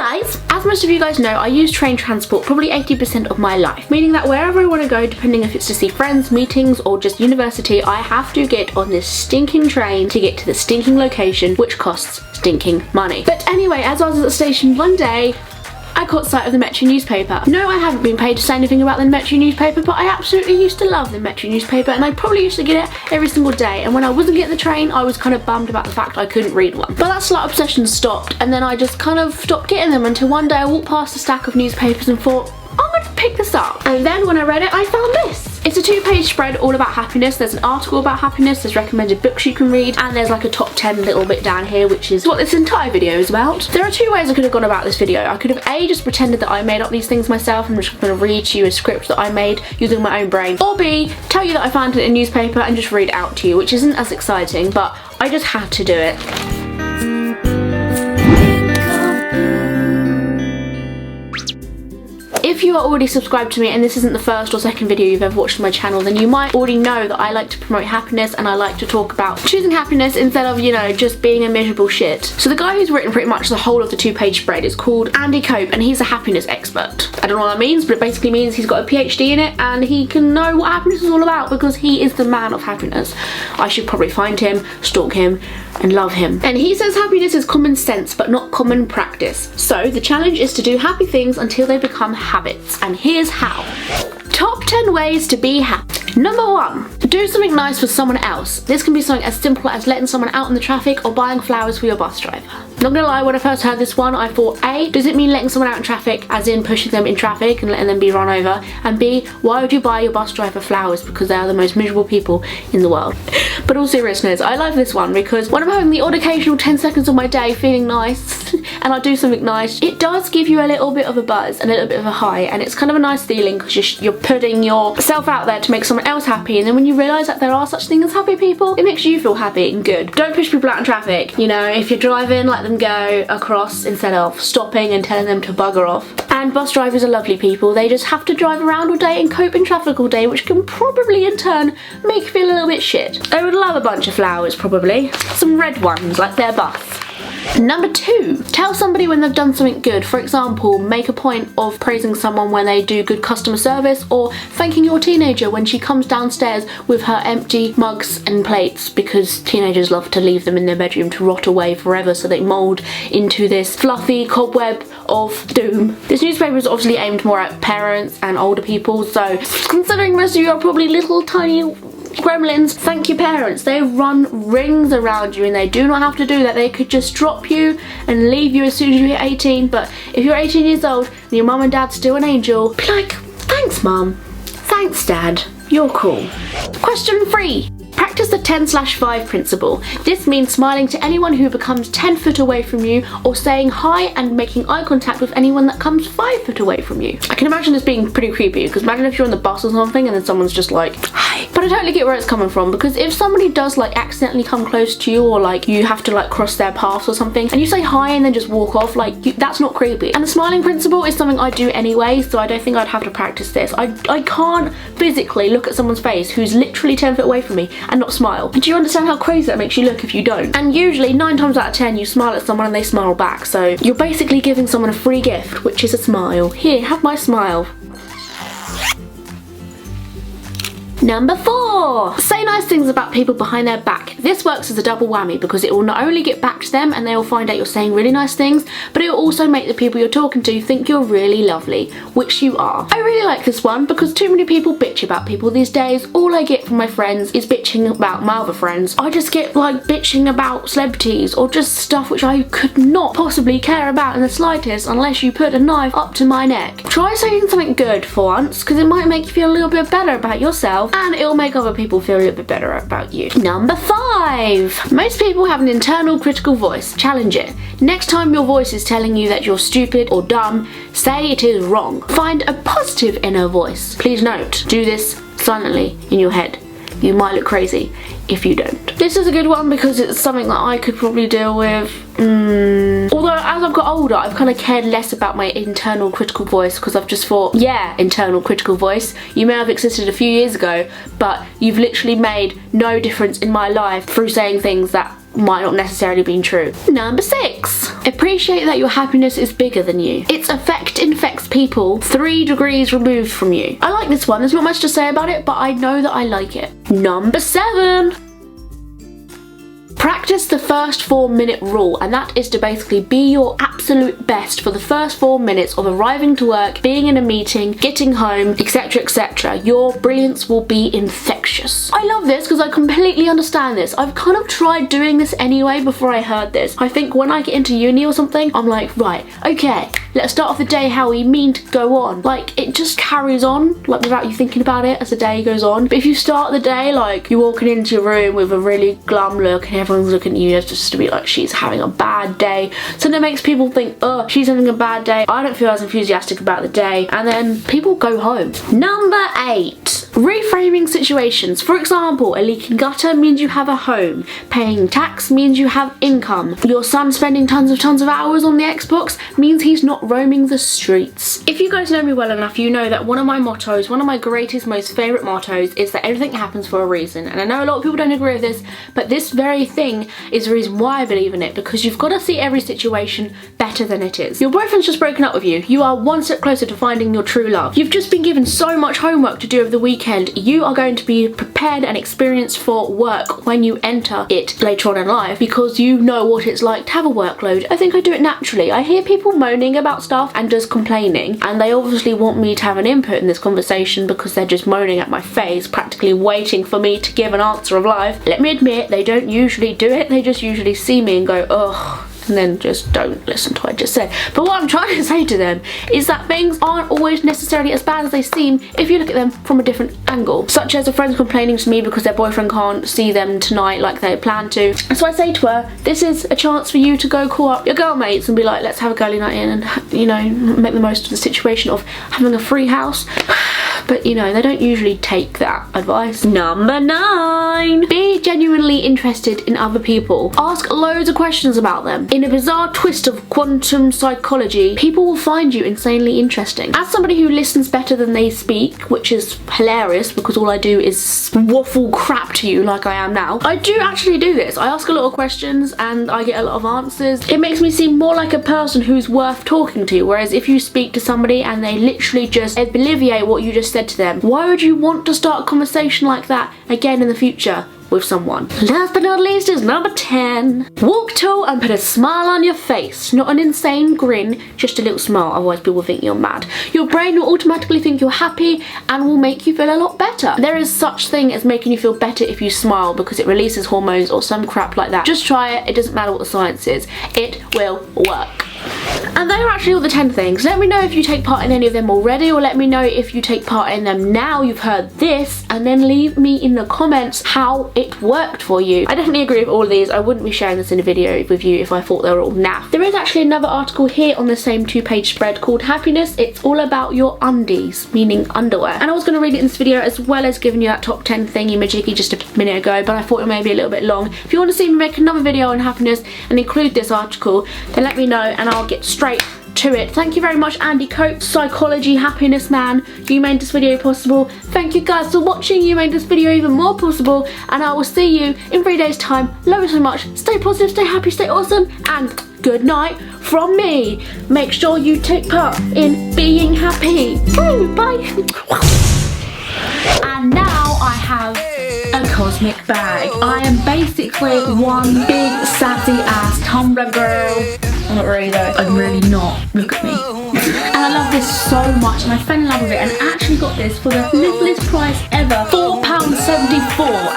guys! As most of you guys know, I use train transport probably 80% of my life, meaning that wherever I want to go, depending if it's to see friends, meetings, or just university, I have to get on this stinking train to get to the stinking location, which costs stinking money. But anyway, as I was at the station one day, I caught sight of the Metro newspaper. No, I haven't been paid to say anything about the Metro newspaper, but I absolutely used to love the Metro newspaper, and I probably used to get it every single day. And when I wasn't getting the train, I was kind of bummed about the fact I couldn't read one. But that slight obsession stopped, and then I just kind of stopped getting them until one day I walked past a stack of newspapers and thought, I'm gonna pick this up. And then when I read it, I found this. It's a 2-page spread all about happiness. There's an article about happiness, there's recommended books you can read, and there's like a top 10 little bit down here, which is what this entire video is about. There are 2 ways I could have gone about this video. I could have A, just pretended that I made up these things myself and just gonna read to you a script that I made using my own brain, or B, tell you that I found it in a newspaper and just read it out to you, which isn't as exciting, but I just had to do it. If you are already subscribed to me and this isn't the first or second video you've ever watched on my channel, then you might already know that I like to promote happiness and I like to talk about choosing happiness instead of, you know, just being a miserable shit. So the guy who's written pretty much the whole of the 2-page spread is called Andy Cope, and he's a happiness expert. I don't know what that means, but it basically means he's got a PhD in it and he can know what happiness is all about because he is the man of happiness. I should probably find him, stalk him, and love him. And he says happiness is common sense but not common practice. So the challenge is to do happy things until they become habits. And here's how. Top 10 ways to be happy. Number 1, do something nice for someone else. This can be something as simple as letting someone out in the traffic or buying flowers for your bus driver. Not gonna lie, when I first heard this one, I thought A, does it mean letting someone out in traffic as in pushing them in traffic and letting them be run over? And B, why would you buy your bus driver flowers? Because they are the most miserable people in the world. But all seriousness, I love this one because when I'm having the odd occasional 10 seconds of my day feeling nice and I do something nice, it does give you a little bit of a buzz and a little bit of a high, and it's kind of a nice feeling because you're putting yourself out there to make someone else happy, and then when you realise that there are such things as happy people, it makes you feel happy and good. Don't push people out in traffic, you know, if you're driving, let them go across instead of stopping and telling them to bugger off. And bus drivers are lovely people, they just have to drive around all day and cope in traffic all day, which can probably in turn make you feel a little bit shit. They would love a bunch of flowers probably, some red ones like their bus. Number 2, tell somebody when they've done something good. For example, make a point of praising someone when they do good customer service, or thanking your teenager when she comes downstairs with her empty mugs and plates, because teenagers love to leave them in their bedroom to rot away forever so they mould into this fluffy cobweb of doom. This newspaper is obviously aimed more at parents and older people, so considering most of you are probably little tiny gremlins, thank your parents. They run rings around you and they do not have to do that. They could just drop you and leave you as soon as you hit 18, but if you're 18 years old and your mum and dad's still an angel, be like, thanks mum, thanks dad, you're cool. Question 3. Practice the 10/5 principle. This means smiling to anyone who becomes 10 foot away from you, or saying hi and making eye contact with anyone that comes 5 foot away from you. I can imagine this being pretty creepy, because imagine if you're on the bus or something and then someone's just like, hi. But I totally get where it's coming from, because if somebody does like accidentally come close to you, or like you have to like cross their path or something, and you say hi and then just walk off, like that's not creepy. And the smiling principle is something I do anyway, so I don't think I'd have to practice this. I can't physically look at someone's face who's literally 10 foot away from me and not smile. Do you understand how crazy that makes you look if you don't? And usually 9 times out of 10 you smile at someone and they smile back, so you're basically giving someone a free gift, which is a smile. Here, have my smile. Number 4, say nice things about people behind their back. This works as a double whammy because it will not only get back to them and they will find out you're saying really nice things, but it will also make the people you're talking to think you're really lovely, which you are. I really like this one because too many people bitch about people these days. All I get from my friends is bitching about my other friends. I just get like bitching about celebrities or just stuff which I could not possibly care about in the slightest unless you put a knife up to my neck. Try saying something good for once, because it might make you feel a little bit better about yourself, and it'll make other people feel a little bit better about you. Number 5. Most people have an internal critical voice. Challenge it. Next time your voice is telling you that you're stupid or dumb, say it is wrong. Find a positive inner voice. Please note, do this silently in your head. You might look crazy if you don't. This is a good one because it's something that I could probably deal with. Although as I've got older, I've kind of cared less about my internal critical voice because I've just thought, yeah, internal critical voice, you may have existed a few years ago, but you've literally made no difference in my life through saying things that might not necessarily be true. Number 6. Appreciate that your happiness is bigger than you. Its effect infects people 3 degrees removed from you. I like this one. There's not much to say about it, but I know that I like it. Number 7. Practice the first 4-minute rule, and that is to basically be your absolute best for the first 4 minutes of arriving to work, being in a meeting, getting home, etc, etc. Your brilliance will be infectious. I love this because I completely understand this. I've kind of tried doing this anyway before I heard this. I think when I get into uni or something, I'm like, right, okay, let's start off the day how we mean to go on. Like, it just carries on, like, without you thinking about it as the day goes on. But if you start the day like you're walking into your room with a really glum look and everyone's looking at you just to be like, she's having a bad day, so that makes people think, oh, she's having a bad day, I don't feel as enthusiastic about the day, and then people go home. Number 8. Reframing situations. For example, a leaking gutter means you have a home. Paying tax means you have income. Your son spending tons of hours on the Xbox means he's not roaming the streets. If you guys know me well enough, you know that one of my mottos, one of my greatest, most favourite mottos, is that everything happens for a reason. And I know a lot of people don't agree with this, but this very thing is the reason why I believe in it, because you've got to see every situation better than it is. Your boyfriend's just broken up with you. You are one step closer to finding your true love. You've just been given so much homework to do over the weekend. You are going to be prepared and experienced for work when you enter it later on in life, because you know what it's like to have a workload. I think I do it naturally. I hear people moaning about stuff and just complaining, and they obviously want me to have an input in this conversation because they're just moaning at my face, practically waiting for me to give an answer of life. Let me admit, they don't usually do it. They just usually see me and go, ugh, and then just don't listen to what I just said. But what I'm trying to say to them is that things aren't always necessarily as bad as they seem if you look at them from a different angle. Such as a friend complaining to me because their boyfriend can't see them tonight like they planned to. So I say to her, this is a chance for you to go call up your girl mates and be like, let's have a girly night in and, you know, make the most of the situation of having a free house. But you know, they don't usually take that advice. Number 9. Be genuinely interested in other people. Ask loads of questions about them. In a bizarre twist of quantum psychology, people will find you insanely interesting. As somebody who listens better than they speak, which is hilarious because all I do is waffle crap to you like I am now, I do actually do this. I ask a lot of questions and I get a lot of answers. It makes me seem more like a person who's worth talking to, whereas if you speak to somebody and they literally just obliviate what you just said to them, why would you want to start a conversation like that again in the future with someone? Last but not least is number 10. Walk tall and put a smile on your face. Not an insane grin, just a little smile, otherwise people think you're mad. Your brain will automatically think you're happy and will make you feel a lot better. There is such thing as making you feel better if you smile because it releases hormones or some crap like that. Just try it, it doesn't matter what the science is. It will work. And they are actually all the 10 things. Let me know if you take part in any of them already, or let me know if you take part in them now you've heard this, and then leave me in the comments how it worked for you. I definitely agree with all of these. I wouldn't be sharing this in a video with you if I thought they were all naff. There is actually another article here on the same 2-page spread called Happiness. It's all about your undies, meaning underwear. And I was going to read it in this video as well as giving you that top 10 thingy majiggy just a minute ago, but I thought it may be a little bit long. If you want to see me make another video on happiness and include this article, then let me know and I'll get straight to it. Thank you very much, Andy Cope, psychology happiness man. You made this video possible. Thank you guys for watching. You made this video even more possible, and I will see you in 3 days time. Love you so much. Stay positive, stay happy, stay awesome, and good night from me. Make sure you take part in being happy. Woo, bye. And now I have a cosmic bag. I am basically one big sassy ass Tumblr girl. I'm not really though. I'm really not. Look at me. And I love this so much, and I fell in love with it, and actually got this for the littlest price ever, £4.74.